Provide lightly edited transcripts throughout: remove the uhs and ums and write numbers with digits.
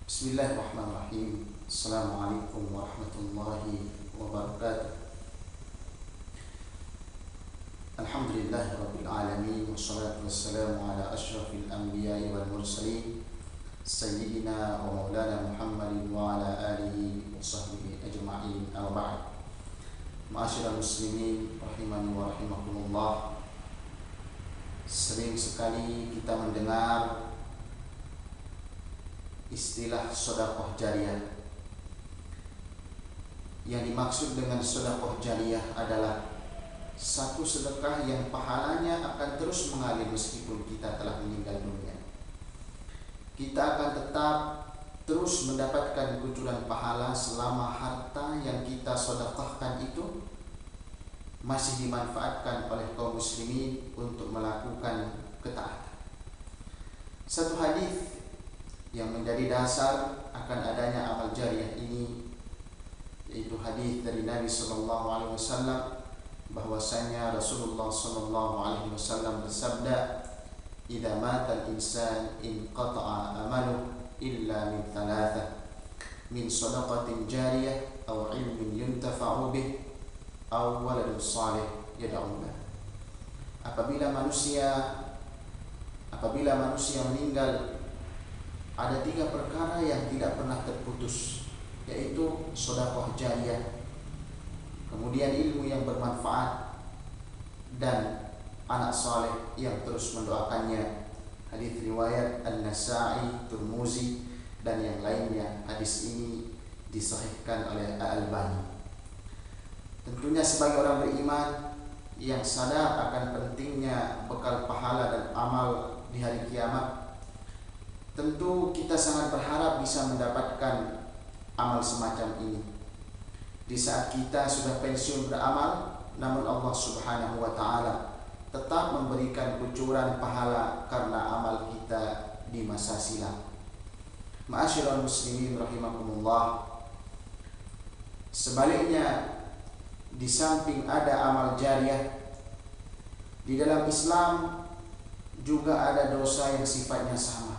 Bismillahirrahmanirrahim. Assalamualaikum warahmatullahi wabarakatuh. Alhamdulillahirabbil alamin wassalatu wassalamu ala asyrafil anbiya'i wal mursalin sayyidina wa maulana Muhammadin wa ala alihi wa sahbihi ajma'in. Amma ba'd. Ma'asyiral muslimin rahimani wa rahimakumullah. Sering sekali kita mendengar istilah sedekah jariyah. Yang dimaksud dengan sedekah jariyah adalah satu sedekah yang pahalanya akan terus mengalir meskipun kita telah meninggal dunia. Kita akan tetap terus mendapatkan kucuran pahala selama harta yang kita sedekahkan itu masih dimanfaatkan oleh kaum muslimin untuk melakukan ketaatan. Satu hadis yang menjadi dasar akan adanya amal jariyah ini yaitu hadis dari Nabi sallallahu alaihi wasallam bahwasanya Rasulullah sallallahu alaihi wasallam bersabda, "Idza mata al-insan inqata'a amaluhu illa min thalathah, min shadaqatin jariyah aw ilmin yuntafa'u bih aw waladun salih yad'u lahu." Apabila manusia meninggal, ada 3 perkara yang tidak pernah terputus, yaitu sedekah jariyah, kemudian ilmu yang bermanfaat, dan anak saleh yang terus mendoakannya. Hadis riwayat An-Nasa'i, Tirmizi, dan yang lainnya. Hadis ini disahihkan oleh Al-Albani. Tentunya sebagai orang beriman yang sadar akan pentingnya bekal pahala dan amal di hari kiamat, tentu kita sangat berharap bisa mendapatkan amal semacam ini. Di saat kita sudah pensiun beramal, namun Allah Subhanahu wa ta'ala tetap memberikan kucuran pahala karena amal kita di masa silam. Ma'asyiral muslimin rahimakumullah. Sebaliknya, di samping ada amal jariyah, di dalam Islam juga ada dosa yang sifatnya sama,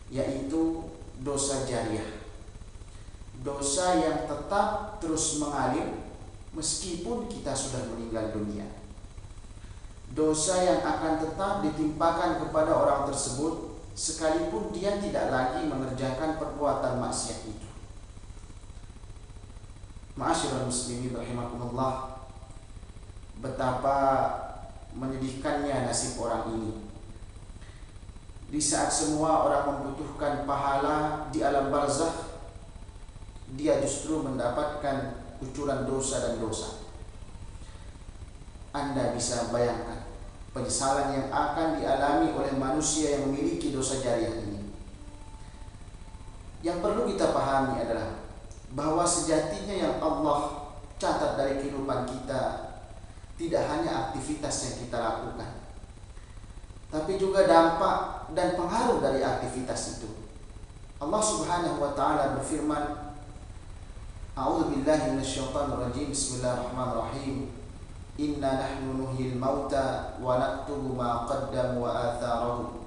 yaitu dosa jariyah. Dosa yang tetap terus mengalir meskipun kita sudah meninggal dunia. Dosa yang akan tetap ditimpakan kepada orang tersebut sekalipun dia tidak lagi mengerjakan perbuatan maksiat itu. Ma'asyiral muslimin rahimakumullah, betapa menyedihkannya nasib orang ini. Di saat semua orang membutuhkan pahala di alam barzakh, dia justru mendapatkan kucuran dosa dan dosa. Anda bisa bayangkan penyesalan yang akan dialami oleh manusia yang memiliki dosa jariyah ini. Yang perlu kita pahami adalah bahwa sejatinya yang Allah catat dari kehidupan kita tidak hanya aktivitas yang kita lakukan, tapi juga dampak dan pengaruh dari aktivitas itu. Allah Subhanahu wa ta'ala berfirman, "A'udzu billahi minasyaitonir rajim. Bismillahirrahmanirrahim. Inna nahnu nuhyil mauta wa naktubu ma qaddamu wa atharahum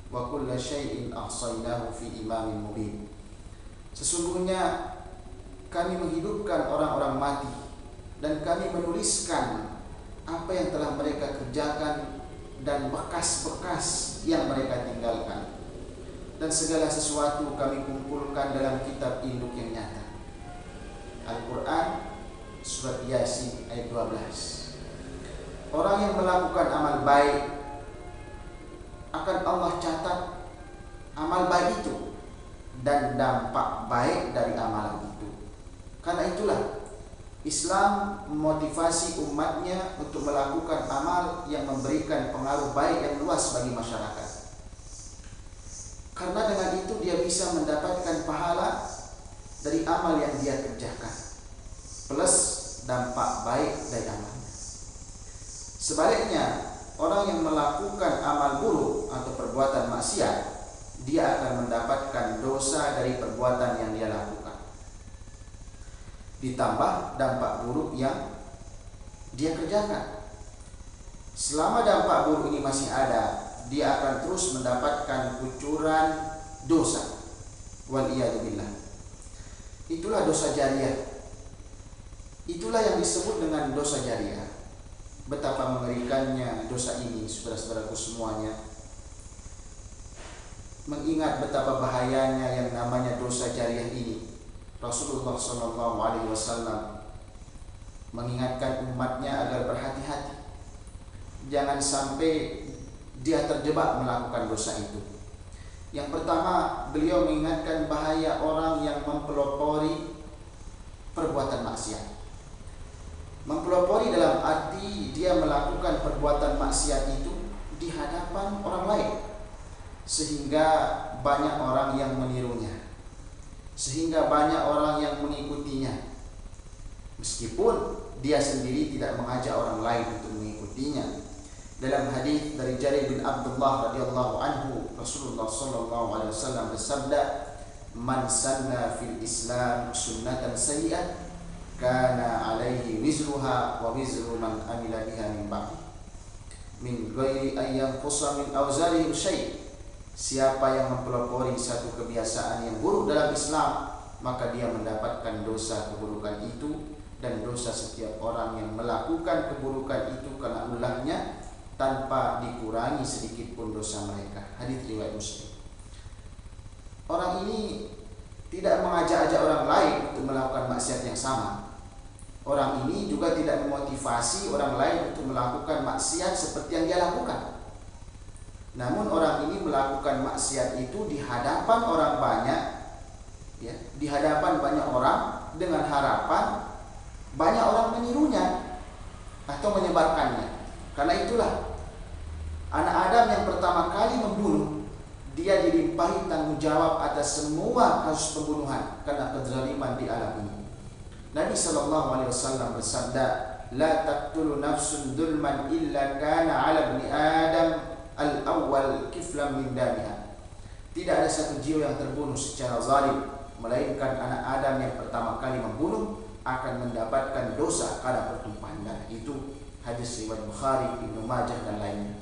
wa kulla syai'in ahsaynahu fi imamin mubin." Sesungguhnya kami menghidupkan orang-orang mati dan kami menuliskan apa yang telah mereka kerjakan dan bekas-bekas yang mereka tinggalkan, dan segala sesuatu kami kumpulkan dalam kitab induk yang nyata. Al-Quran surat Yasin ayat 12. Orang yang melakukan amal baik akan Allah catat amal baik itu dan dampak baik dari amalan itu. Karena itulah Islam memotivasi umatnya untuk melakukan amal yang memberikan pengaruh baik yang luas bagi masyarakat. Karena dengan itu dia bisa mendapatkan pahala dari amal yang dia kerjakan, plus dampak baik dari amalnya. Sebaliknya, orang yang melakukan amal buruk atau perbuatan maksiat, dia akan mendapatkan dosa dari perbuatan yang dia lakukan, ditambah dampak buruk yang dia kerjakan. Selama dampak buruk ini masih ada, dia akan terus mendapatkan kucuran dosa. Wal iyadu billah. Itulah dosa jariah. Itulah yang disebut dengan dosa jariah. Betapa mengerikannya dosa ini, saudara-saudaraku semuanya. Mengingat betapa bahayanya yang namanya dosa jariah ini, Rasulullah SAW mengingatkan umatnya agar berhati-hati, jangan sampai dia terjebak melakukan dosa itu. Yang pertama, beliau mengingatkan bahaya orang yang mempelopori perbuatan maksiat. Mempelopori dalam arti dia melakukan perbuatan maksiat itu di hadapan orang lain, sehingga banyak orang yang menirunya, sehingga banyak orang yang mengikutinya, meskipun dia sendiri tidak mengajak orang lain untuk mengikutinya. Dalam hadis dari Jarir bin Abdullah radhiyallahu anhu, Rasulullah sallallahu alaihi wasallam bersabda, "Man sanna fil Islam sunnatan sayyi'ah, kana alaihi wizruha wa wizru man amila biha min ba'di, min ghairi an yanqusa min awzarihim syai'." Siapa yang mempelopori satu kebiasaan yang buruk dalam Islam, maka dia mendapatkan dosa keburukan itu dan dosa setiap orang yang melakukan keburukan itu karena ulahnya, tanpa dikurangi sedikit pun dosa mereka. Hadis riwayat Muslim. Orang ini tidak mengajak-ajak orang lain untuk melakukan maksiat yang sama. Orang ini juga tidak memotivasi orang lain untuk melakukan maksiat seperti yang dia lakukan. Namun orang ini melakukan maksiat itu di hadapan orang banyak, ya, di hadapan banyak orang dengan harapan banyak orang menirunya atau menyebarkannya. Karena itulah anak Adam yang pertama kali membunuh, dia dilimpahi tanggung jawab atas semua kasus pembunuhan karena kezaliman di alam ini. Nabi SAW bersabda, "La taqtulu nafsun dzulman illa kana 'ala ibni Adam al-awwal kiflan min damiha." Tidak ada satu jiwa yang terbunuh secara zalim, melainkan anak Adam yang pertama kali membunuh akan mendapatkan dosa karena pertumpahan darah itu. Hadis riwayat Bukhari, Ibnu Majah dan lainnya.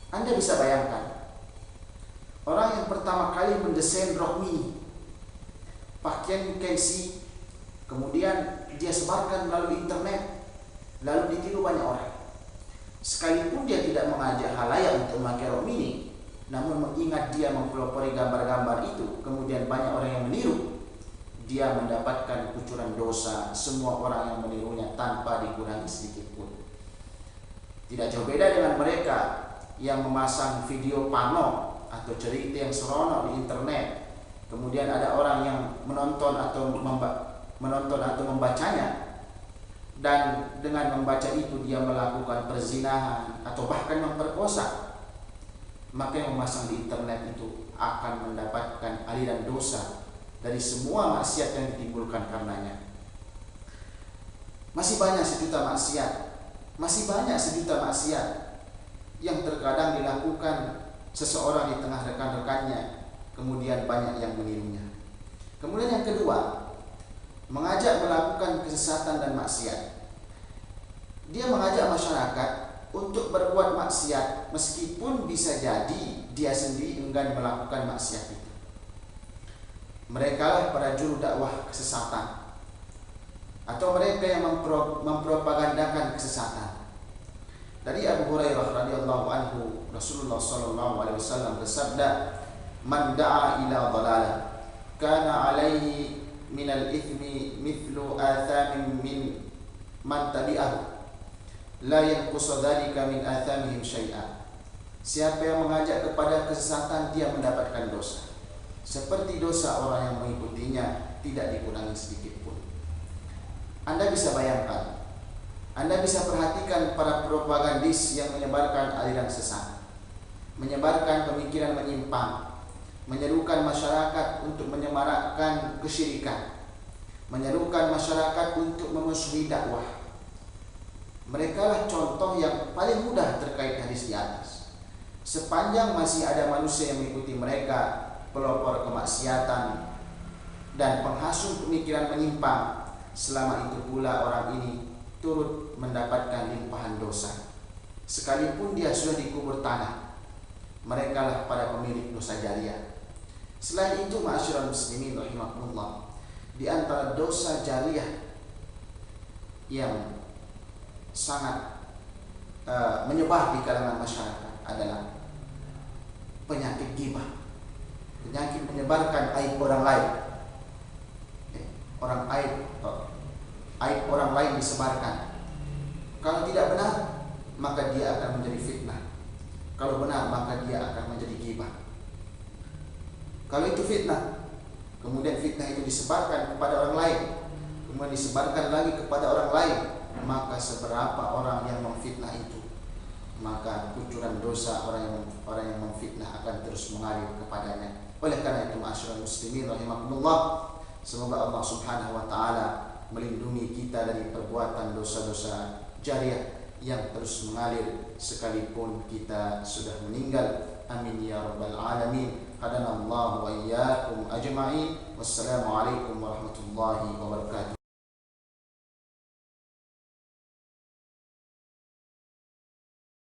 Anda bisa bayangkan orang yang pertama kali mendesain rok mini, pakaian Kensi, kemudian dia sebarkan melalui internet, lalu ditiru banyak orang. Sekalipun dia tidak mengajak halayak untuk memakai rok mini, namun mengingat dia mempelopori gambar-gambar itu, kemudian banyak orang yang meniru, dia mendapatkan kucuran dosa semua orang yang menirunya tanpa dikurangi sedikit pun. Tidak jauh beda dengan mereka yang memasang video pano atau cerita yang seronok di internet, kemudian ada orang yang menonton atau membacanya, dan dengan membaca itu dia melakukan perzinahan atau bahkan memperkosa. Maka yang memasang di internet itu akan mendapatkan aliran dosa dari semua maksiat yang ditimbulkan karenanya. Masih banyak sejuta maksiat yang terkadang dilakukan seseorang di tengah rekan-rekannya, kemudian banyak yang menirunya. Kemudian yang kedua, mengajak melakukan kesesatan dan maksiat. Dia mengajak masyarakat untuk berbuat maksiat meskipun bisa jadi dia sendiri enggan melakukan maksiat itu. Mereka lah para juru dakwah kesesatan, atau mereka yang mempropagandakan kesesatan. Dari Abu Hurairah radhiyallahu anhu, Rasulullah sallallahu alaihi wasallam bersabda, "Man da'a ila dhalalah, kana alaihi minal ithmi mithlu athamin min man tabi'ahu, la yanqusu dzalika min athamihim syai'a." Siapa yang mengajak kepada kesesatan, dia mendapatkan dosa seperti dosa orang yang mengikutinya, tidak dikurangi sedikit pun. Anda bisa bayangkan, Anda bisa perhatikan para propagandis yang menyebarkan aliran sesat, menyebarkan pemikiran menyimpang, menyerukan masyarakat untuk menyemarakkan kesyirikan, menyerukan masyarakat untuk memusuhi dakwah. Mereka lah contoh yang paling mudah terkait hadis di atas. Sepanjang masih ada manusia yang mengikuti mereka, pelopor kemaksiatan dan penghasut pemikiran menyimpang, selama itu pula orang ini turut mendapatkan limpahan dosa. Sekalipun dia sudah dikubur tanah, mereka lah para pemilik dosa jariah. Selain itu, ma'asyiral muslimin rahimakumullah, di antara dosa jariyah yang sangat menyebar di kalangan masyarakat adalah penyakit ghibah. Penyakit menyebarkan aib orang lain. Aib orang lain disebarkan. Kalau tidak benar, maka dia akan menjadi fitnah. Kalau benar, maka dia akan menjadi ghibah. Kalau itu fitnah, kemudian fitnah itu disebarkan kepada orang lain, kemudian disebarkan lagi kepada orang lain, maka seberapa orang yang memfitnah itu, maka kucuran dosa orang yang memfitnah akan terus mengalir kepadanya. Oleh karena itu, ma'asyiral muslimin rahimakumullah, semoga Allah Subhanahu wa taala melindungi kita dari perbuatan dosa-dosa jariyah yang terus mengalir sekalipun kita sudah meninggal. Amin ya rabbal alamin. Hadanallahu wa iyyakum ajma'in. Wassalamu alaikum warahmatullahi wabarakatuh.